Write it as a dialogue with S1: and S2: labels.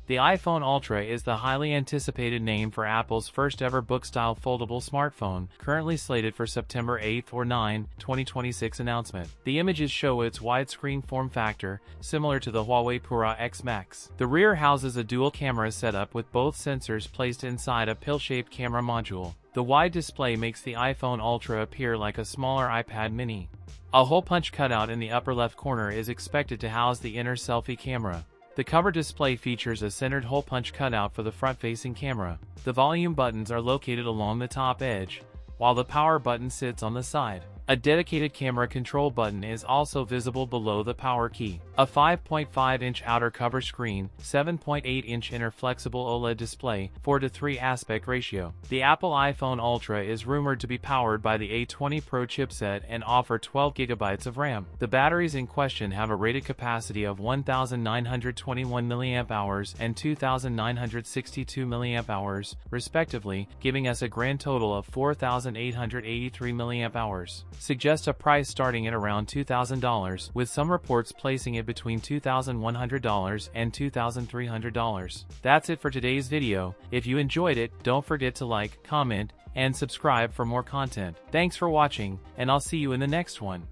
S1: The iPhone Ultra is the highly anticipated name for Apple's first-ever book-style foldable smartphone, currently slated for September 8 or 9, 2026 announcement. The images show its widescreen form factor, similar to the Huawei Pura X Max. The rear houses a dual-camera setup with both sensors placed inside a pill-shaped camera module. The wide display makes the iPhone Ultra appear like a smaller iPad mini. A hole punch cutout in the upper left corner is expected to house the inner selfie camera. The cover display features a centered hole punch cutout for the front-facing camera. The volume buttons are located along the top edge, while the power button sits on the side. A dedicated camera control button is also visible below the power key. A 5.5-inch outer cover screen, 7.8-inch inner flexible OLED display, 4:3 aspect ratio. The Apple iPhone Ultra is rumored to be powered by the A20 Pro chipset and offer 12 GB of RAM. The batteries in question have a rated capacity of 1,921 mAh and 2,962 mAh, respectively, giving us a grand total of 4,883 mAh. Suggests a price starting at around $2,000, with some reports placing it between $2,100 and $2,300. That's it for today's video. If you enjoyed it, don't forget to like, comment, and subscribe for more content. Thanks for watching, and I'll see you in the next one.